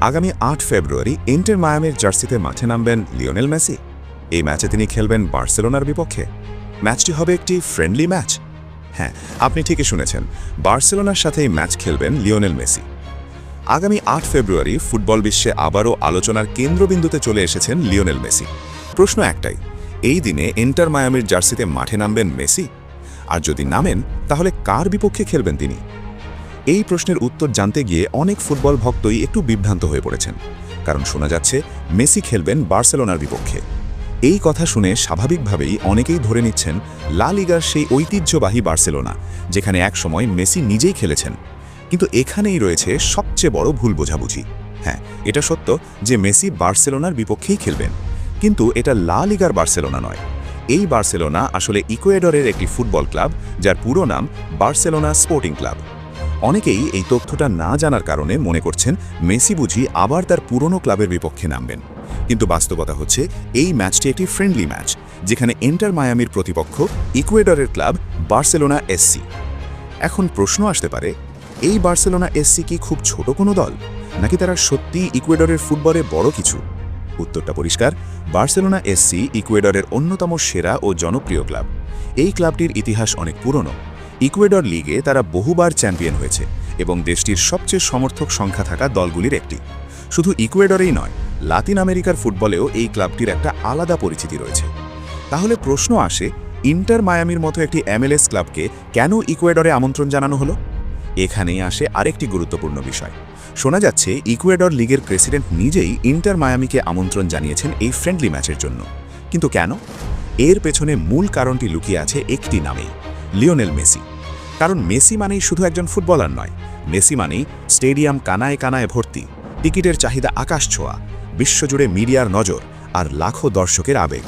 আগামী ৮ ফেব্রুয়ারি ইন্টার মায়ামির জার্সিতে মাঠে নামবেন লিওনেল মেসি। এই ম্যাচে তিনি খেলবেন বার্সেলোনার বিপক্ষে। ম্যাচটি হবে একটি ফ্রেন্ডলি ম্যাচ। হ্যাঁ, আপনি ঠিকই শুনেছেন, বার্সেলোনার সাথেই ম্যাচ খেলবেন লিওনেল মেসি। আগামী ৮ ফেব্রুয়ারি ফুটবল বিশ্বে আবারও আলোচনার কেন্দ্রবিন্দুতে চলে এসেছেন লিওনেল মেসি। প্রশ্ন একটাই, এই দিনে ইন্টার মায়ামির জার্সিতে মাঠে নামবেন মেসি? আর যদি নামেন, তাহলে কার বিপক্ষে খেলবেন তিনি? এই প্রশ্নের উত্তর জানতে গিয়ে অনেক ফুটবল ভক্তই একটু বিভ্রান্ত হয়ে পড়েছেন, কারণ শোনা যাচ্ছে মেসি খেলবেন বার্সেলোনার বিপক্ষে। এই কথা শুনে স্বাভাবিকভাবেই অনেকেই ধরে নিচ্ছেন লা লিগার সেই ঐতিহ্যবাহী বার্সেলোনা, যেখানে একসময় মেসি নিজেই খেলেছেন। কিন্তু এখানেই রয়েছে সবচেয়ে বড় ভুল বোঝাবুঝি। হ্যাঁ, এটা সত্য যে মেসি বার্সেলোনার বিপক্ষেই খেলবেন, কিন্তু এটা লা লিগার বার্সেলোনা নয়। এই বার্সেলোনা আসলে ইকুয়েডরের একটি ফুটবল ক্লাব, যার পুরো নাম বার্সেলোনা স্পোর্টিং ক্লাব। অনেকেই এই তথ্যটা না জানার কারণে মনে করছেন মেসি বুঝি আবার তার পুরনো ক্লাবের বিপক্ষে নামবেন। কিন্তু বাস্তবতা হচ্ছে এই ম্যাচটি একটি ফ্রেন্ডলি ম্যাচ, যেখানে ইন্টার মায়ামির প্রতিপক্ষ ইকুয়েডরের ক্লাব বার্সেলোনা এসসি। এখন প্রশ্ন আসতে পারে, এই বার্সেলোনা এসসি কি খুব ছোট কোনো দল, নাকি তারা সত্যি ইকুয়েডরের ফুটবলে বড় কিছু? উত্তরটা পরিষ্কার, বার্সেলোনা এসসি ইকুয়েডরের অন্যতম সেরা ও জনপ্রিয় ক্লাব। এই ক্লাবটির ইতিহাস অনেক পুরনো। ইকুয়েডর লিগে তারা বহুবার চ্যাম্পিয়ন হয়েছে এবং দেশটির সবচেয়ে সমর্থক সংখ্যা থাকা দলগুলির একটি। শুধু ইকুয়েডরেই নয়, লাতিন আমেরিকার ফুটবলেও এই ক্লাবটির একটা আলাদা পরিচিতি রয়েছে। তাহলে প্রশ্ন আসে, ইন্টার মায়ামির মতো একটি MLS ক্লাবকে কেন ইকুয়েডরে আমন্ত্রণ জানানো হলো? এখানেই আসে আরেকটি গুরুত্বপূর্ণ বিষয়। শোনা যাচ্ছে ইকুয়েডর লিগের প্রেসিডেন্ট নিজেই ইন্টার মায়ামিকে আমন্ত্রণ জানিয়েছেন এই ফ্রেন্ডলি ম্যাচের জন্য। কিন্তু কেন? এর পেছনে মূল কারণটি লুকিয়ে আছে একটি নামেই, লিওনেল মেসি। কারণ মেসি মানেই শুধু একজন ফুটবলার নয়, মেসি মানেই স্টেডিয়াম কানায় কানায় ভর্তি, টিকিটের চাহিদা আকাশ ছোঁয়া, বিশ্বজুড়ে মিডিয়ার নজর আর লাখো দর্শকের আবেগ।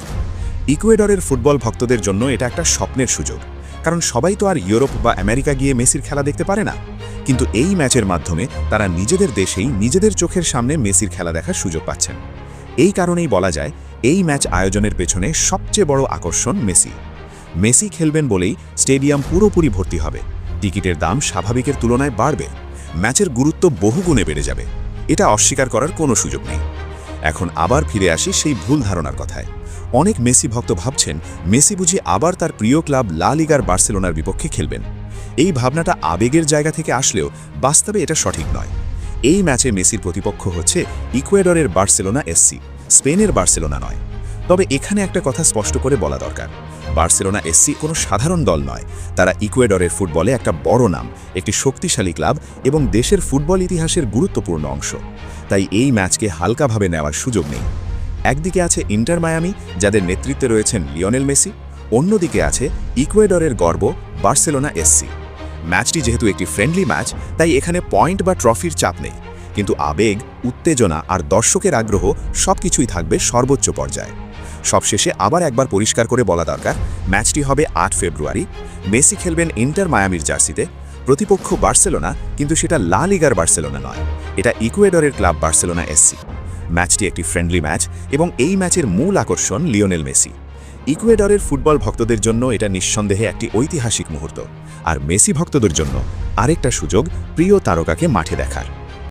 ইকুয়েডরের ফুটবল ভক্তদের জন্য এটা একটা স্বপ্নের সুযোগ, কারণ সবাই তো আর ইউরোপ বা আমেরিকা গিয়ে মেসির খেলা দেখতে পারে না। কিন্তু এই ম্যাচের মাধ্যমে তারা নিজেদের দেশেই নিজেদের চোখের সামনে মেসির খেলা দেখার সুযোগ পাচ্ছেন। এই কারণেই বলা যায় এই ম্যাচ আয়োজনের পেছনে সবচেয়ে বড় আকর্ষণ মেসি। মেসি খেলবেন বলেই স্টেডিয়াম পুরোপুরি ভর্তি হবে, টিকিটের দাম স্বাভাবিকের তুলনায় বাড়বে, ম্যাচের গুরুত্ব বহুগুণে বেড়ে যাবে। এটা অস্বীকার করার কোনো সুযোগ নেই। এখন আবার ফিরে আসি সেই ভুল ধারণার কথায়। অনেক মেসি ভক্ত ভাবছেন মেসি বুঝি আবার তার প্রিয় ক্লাব লা লিগার বার্সেলোনার বিপক্ষে খেলবেন। এই ভাবনাটা আবেগের জায়গা থেকে আসলেও বাস্তবে এটা সঠিক নয়। এই ম্যাচে মেসির প্রতিপক্ষ হচ্ছে ইকুয়েডরের বার্সেলোনা এসসি, স্পেনের বার্সেলোনা নয়। তবে এখানে একটা কথা স্পষ্ট করে বলা দরকার, বার্সেলোনা এসসি কোনো সাধারণ দল নয়। তারা ইকুয়েডরের ফুটবলে একটা বড় নাম, একটি শক্তিশালী ক্লাব এবং দেশের ফুটবল ইতিহাসের গুরুত্বপূর্ণ অংশ। তাই এই ম্যাচকে হালকাভাবে নেওয়ার সুযোগ নেই। একদিকে আছে ইন্টার মায়ামি, যাদের নেতৃত্বে রয়েছেন লিওনেল মেসি, অন্যদিকে আছে ইকুয়েডরের গর্ব বার্সেলোনা এসসি। ম্যাচটি যেহেতু একটি ফ্রেন্ডলি ম্যাচ, তাই এখানে পয়েন্ট বা ট্রফির চাপ নেই, কিন্তু আবেগ, উত্তেজনা আর দর্শকের আগ্রহ সবকিছুই থাকবে সর্বোচ্চ পর্যায়ে। সবশেষে আবার একবার পরিষ্কার করে বলা দরকার, ম্যাচটি হবে ৮ ফেব্রুয়ারি। মেসি খেলবেন ইন্টার মায়ামির জার্সিতে। প্রতিপক্ষ বার্সেলোনা, কিন্তু সেটা লা লিগার বার্সেলোনা নয়, এটা ইকুয়েডরের ক্লাব বার্সেলোনা এসসি। ম্যাচটি একটি ফ্রেন্ডলি ম্যাচ এবং এই ম্যাচের মূল আকর্ষণ লিওনেল মেসি। ইকুয়েডরের ফুটবল ভক্তদের জন্য এটা নিঃসন্দেহে একটি ঐতিহাসিক মুহূর্ত, আর মেসি ভক্তদের জন্য আরেকটা সুযোগ প্রিয় তারকাকে মাঠে দেখার।